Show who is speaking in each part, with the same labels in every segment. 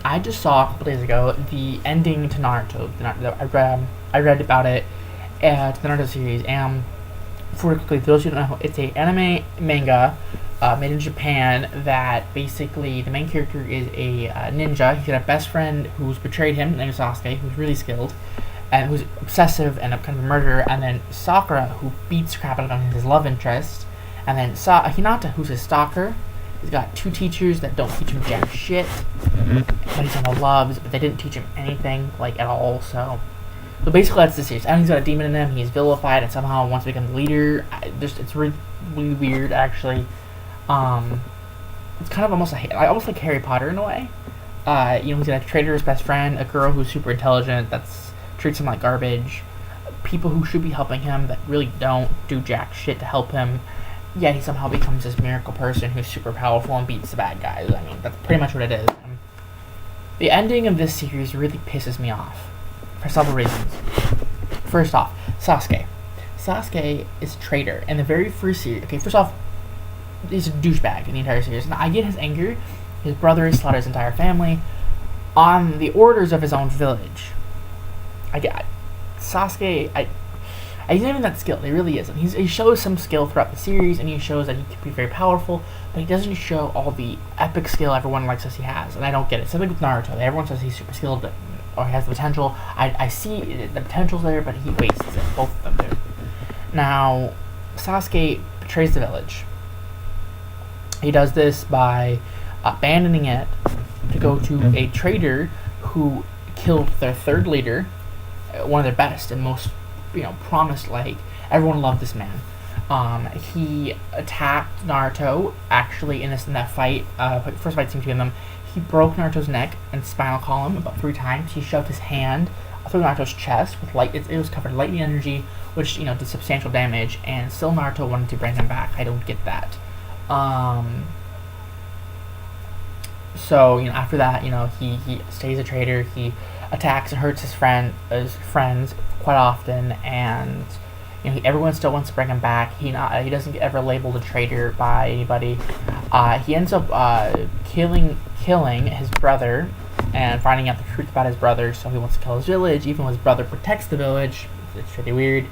Speaker 1: I just saw a couple days ago the ending to Naruto. I read about it at the Naruto series. And for quickly, those who don't know, it's a anime manga made in Japan that basically the main character is a ninja. He's got a best friend who's betrayed him, named Sasuke, who's really skilled and who's obsessive and kind of a murderer. And then Sakura, who beats crap out of him, his love interest. And then Hinata, who's his stalker. He's got two teachers that don't teach him jack shit, but he's on the loves, but they didn't teach him anything, like, at all, so basically that's the series. And he's got a demon in him, he's vilified, and somehow wants to become the leader. It's really, really weird, actually. It's kind of almost like Harry Potter in a way. He's got a traitor, his best friend, a girl who's super intelligent, treats him like garbage, people who should be helping him that really don't do jack shit to help him. Yet he somehow becomes this miracle person who's super powerful and beats the bad guys. I mean, that's pretty much what it is. The ending of this series really pisses me off for several reasons. First off, Sasuke. Sasuke is a traitor. In the very first series, okay, first off, he's a douchebag in the entire series. Now, I get his anger. His brother slaughtered his entire family on the orders of his own village. I get Sasuke. He's not even that skilled. He really isn't. He shows some skill throughout the series, and he shows that he can be very powerful, but he doesn't show all the epic skill everyone likes says he has, and I don't get it. Same thing with Naruto. Everyone says he's super skilled, or he has the potential. I see the potential's there, but he wastes it. Both of them do. Now, Sasuke betrays the village. He does this by abandoning it to go to a traitor who killed their third leader, one of their best and most promised, like, everyone loved this man. He attacked Naruto, actually, in that fight, first fight seemed to them. He broke Naruto's neck and spinal column about 3 times. He shoved his hand through Naruto's chest with light. It was covered in lightning energy, which, did substantial damage, and still Naruto wanted to bring him back. I don't get that. So, after that, he stays a traitor. He attacks and hurts his friends quite often, and everyone still wants to bring him back. He doesn't get ever labeled a traitor by anybody. He ends up killing his brother and finding out the truth about his brother. So he wants to kill his village, even though his brother protects the village. It's pretty weird.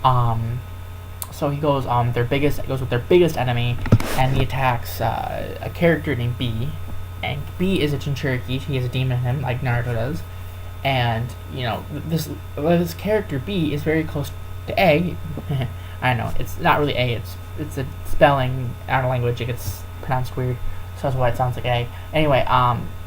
Speaker 1: So he goes with their biggest enemy, and he attacks a character named B. And B is a Jinchuriki. He has a demon in him, like Naruto does. And, this character B is very close to A. I know, it's not really A, it's a spelling out of language, it gets pronounced weird, so that's why it sounds like A. Anyway,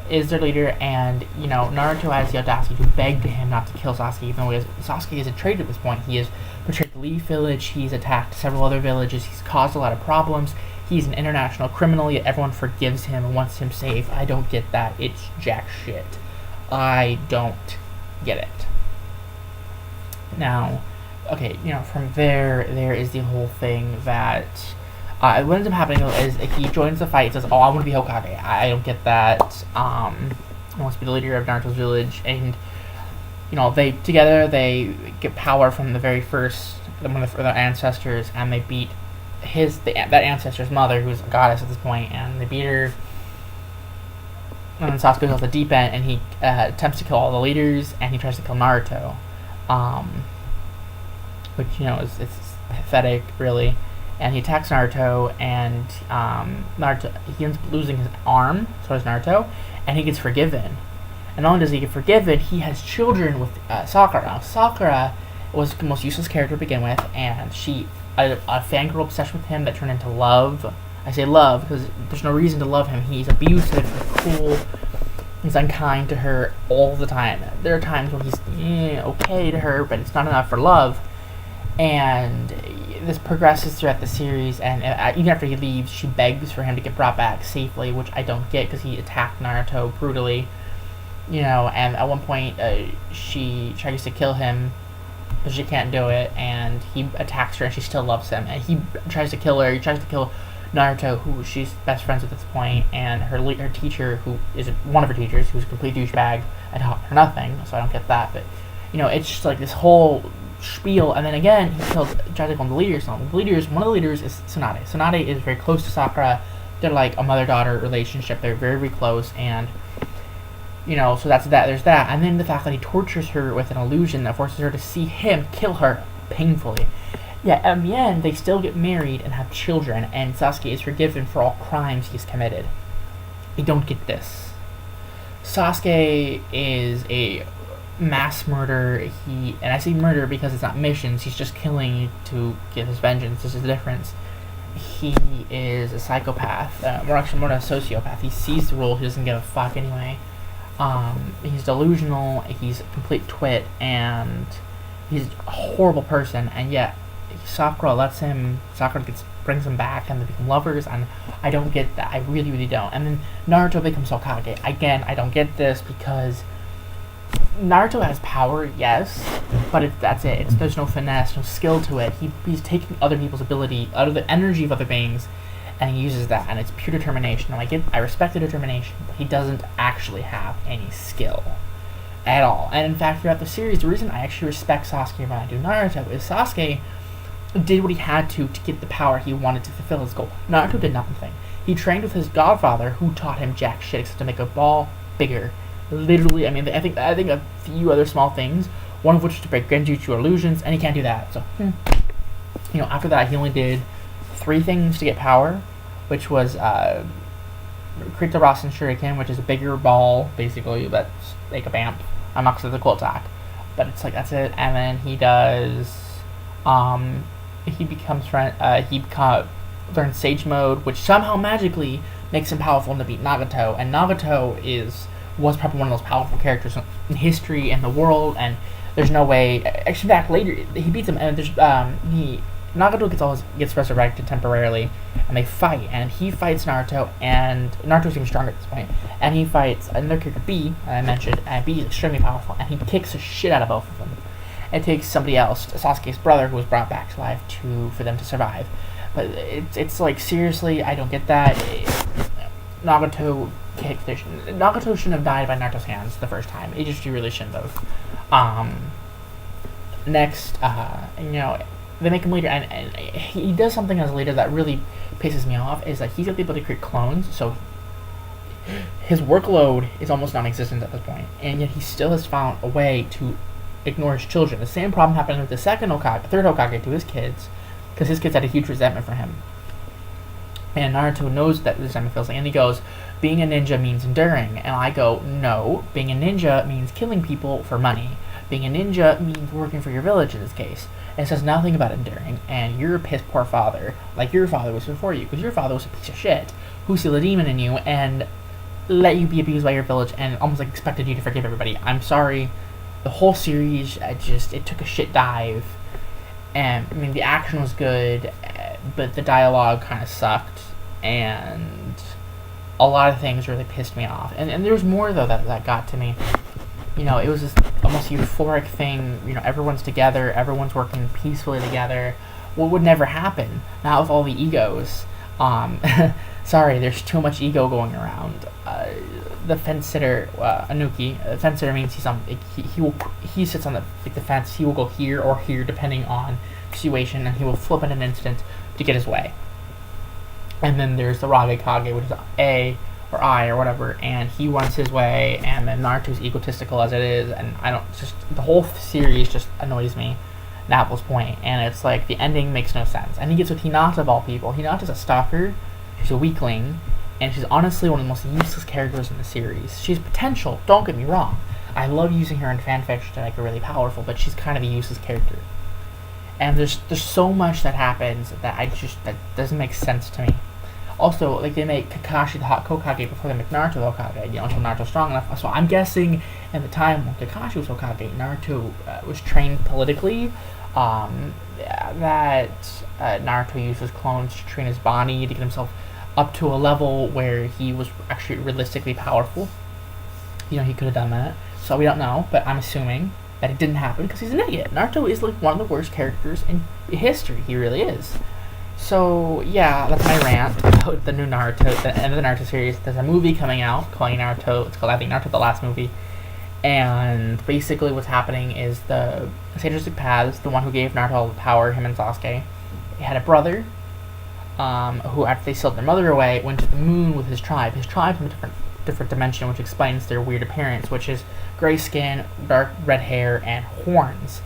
Speaker 1: is their leader, and, Naruto has the audacity to beg to him not to kill Sasuke, even though Sasuke is a traitor at this point. He has betrayed the Leaf village, he's attacked several other villages, he's caused a lot of problems, he's an international criminal, yet everyone forgives him and wants him safe. I don't get that, it's jack shit. I don't get it. Now, okay, from there is the whole thing that what ends up happening is he joins the fight, says, "Oh, I want to be Hokage." I don't get that. He wants to be the leader of Naruto's village, and they get power from the very first one of their ancestors, and they beat that ancestor's mother, who's a goddess at this point, and they beat her. And then Sasuke goes off the deep end, and he attempts to kill all the leaders, and he tries to kill Naruto, which it's pathetic, really. And he attacks Naruto, and Naruto, he ends up losing his arm, so does Naruto, and he gets forgiven. And not only does he get forgiven, he has children with Sakura. Now, Sakura was the most useless character to begin with, and she a fangirl obsession with him that turned into love. I say love because there's no reason to love him. He's abusive, he's cruel, he's unkind to her all the time. There are times when he's okay to her, but it's not enough for love. And this progresses throughout the series, and even after he leaves, she begs for him to get brought back safely, which I don't get because he attacked Naruto brutally. And at one point she tries to kill him, but she can't do it, and he attacks her, and she still loves him. And he tries to kill her. He tries to kill Naruto, who she's best friends with at this point, and her teacher, who is one of her teachers, who's a complete douchebag and taught her nothing. So I don't get that, but it's just like this whole spiel. And then again, he tries to kill the leaders. One of the leaders is Tsunade. Tsunade is very close to Sakura. They're like a mother-daughter relationship. They're very, very close, and So that's that. There's that, and then the fact that he tortures her with an illusion that forces her to see him kill her painfully. Yeah, in the end, they still get married and have children, and Sasuke is forgiven for all crimes he's committed. I don't get this. Sasuke is a mass murderer. And I say murder because it's not missions. He's just killing to get his vengeance. This is the difference. He is a psychopath. More than a sociopath. He sees the rule. He doesn't give a fuck anyway. He's delusional. He's a complete twit, and he's a horrible person. And yet, Sakura brings him back, and they become lovers. And I don't get that. I really, really don't. And then Naruto becomes Hokage. Again, I don't get this because Naruto has power, yes, but that's it. There's no finesse, no skill to it. He's taking other people's ability, out of the energy of other beings, and he uses that, and it's pure determination. And I respect the determination, but he doesn't actually have any skill at all. And in fact, throughout the series, the reason I actually respect Sasuke more than I do Naruto is Sasuke did what he had to get the power he wanted to fulfill his goal. Naruto did nothing. He trained with his godfather, who taught him jack shit except to make a ball bigger. Literally, I mean, I think a few other small things, one of which is to break Genjutsu illusions, and he can't do that. So, after that, he only did 3 things to get power, which was create the Rasen Shuriken, which is a bigger ball, basically, that's like a BAMP. I'm not going to the cool attack, but it's like, that's it. And then he does, learns Sage Mode, which somehow magically makes him powerful enough to beat Nagato, and Nagato was probably one of the most powerful characters in history and the world, and there's no way. Actually, back later, he beats him, and Nagato gets resurrected temporarily, and they fight, and he fights Naruto, and Naruto's even stronger at this point, and he fights another character, B, I mentioned, and B is extremely powerful, and he kicks the shit out of both of them. It takes somebody else, Sasuke's brother, who was brought back to life, for them to survive. But it's like, seriously, I don't get that. Nagato shouldn't have died by Naruto's hands the first time. He really shouldn't have. Next, they make him leader, and he does something as a leader that really pisses me off, is that he's got the ability to create clones, so his workload is almost non-existent at this point, and yet he still has found a way to ignore his children. The same problem happened with the third Hokage to his kids, because his kids had a huge resentment for him. And Naruto knows that this time feels like, and he goes, being a ninja means enduring. And I go, no, being a ninja means killing people for money. Being a ninja means working for your village in this case. And it says nothing about enduring. And you're a piss poor father, like your father was before you, because your father was a piece of shit who sealed a demon in you and let you be abused by your village and almost like expected you to forgive everybody. I'm sorry. The whole series, it took a shit dive. And, I mean, the action was good, but the dialogue kind of sucked. And a lot of things really pissed me off. And there's more, though, that got to me. It was this almost euphoric thing. Everyone's together. Everyone's working peacefully together. What would never happen? Not with all the egos. Sorry, there's too much ego going around. The fence sitter, Anuki, fence sitter means he sits on the fence. He will go here or here depending on the situation, and he will flip in an instant to get his way. And then there's the Raikage, which is A or I or whatever, and he wants his way, and then Naruto's egotistical as it is, and the whole series just annoys me, Apple's point, and it's like the ending makes no sense. And he gets with Hinata of all people. Hinata's a stalker, she's a weakling, and she's honestly one of the most useless characters in the series. She has potential, don't get me wrong. I love using her in fanfiction to make her really powerful, but she's kind of a useless character. And there's so much that happens that doesn't make sense to me. Also, like, they make Kakashi the Hokage before they make Naruto the Hokage, until Naruto's strong enough. So I'm guessing at the time when Kakashi was Hokage, Naruto was trained politically, that Naruto used his clones to train his body to get himself up to a level where he was actually realistically powerful. He could have done that. So we don't know, but I'm assuming that it didn't happen because he's an idiot. Naruto is like one of the worst characters in history. He really is. So, yeah, that's my rant about the new Naruto, the end of the Naruto series. There's a movie coming out calling Naruto, it's called, I think, Naruto the Last Movie. And basically what's happening is the Sage Paths, the one who gave Naruto all the power, him and Sasuke, he had a brother, who, after they sealed their mother away, went to the moon with his tribe. His tribe from a different different dimension, which explains their weird appearance, which is gray skin, dark red hair, and horns.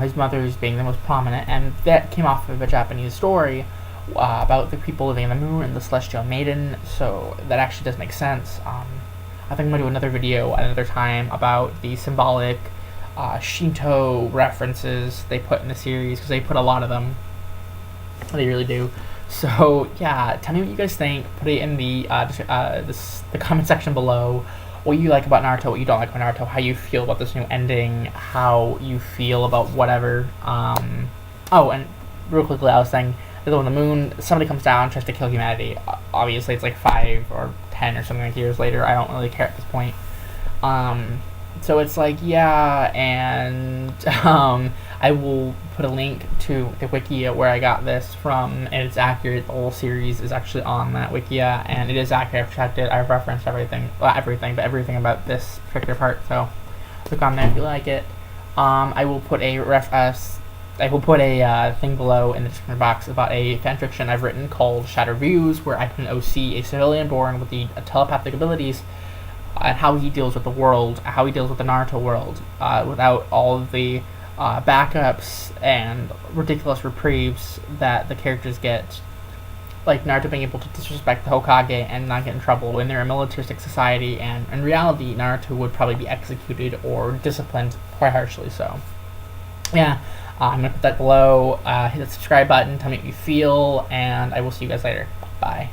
Speaker 1: His mother's being the most prominent, and that came off of a Japanese story about the people living in the moon and the celestial maiden, so that actually does make sense. I think I'm going to do another video at another time about the symbolic Shinto references they put in the series, because they put a lot of them. They really do. So yeah, tell me what you guys think. Put it in the comment section below. What you like about Naruto, what you don't like about Naruto, how you feel about this new ending, how you feel about whatever. Oh, and real quickly, I was saying that on the moon, somebody comes down, tries to kill humanity. Obviously, it's like 5 or 10 or something like years later. I don't really care at this point. So it's like, yeah, and I will put a link to the Wikia where I got this from, and it's accurate. The whole series is actually on that Wikia, and it is accurate. I've checked it. I've referenced everything. Well, everything, but everything about this particular part. So click on there if you like it. I will put a thing below in the description box about a fanfiction I've written called Shatter Views, where I can OC a civilian born with the telepathic abilities, and how he deals with the world, how he deals with the Naruto world, without all of the backups and ridiculous reprieves that the characters get. Like Naruto being able to disrespect the Hokage and not get in trouble when they're a militaristic society, and in reality, Naruto would probably be executed or disciplined quite harshly. So, yeah, I'm going to put that below. Hit the subscribe button, tell me what you feel, and I will see you guys later. Bye.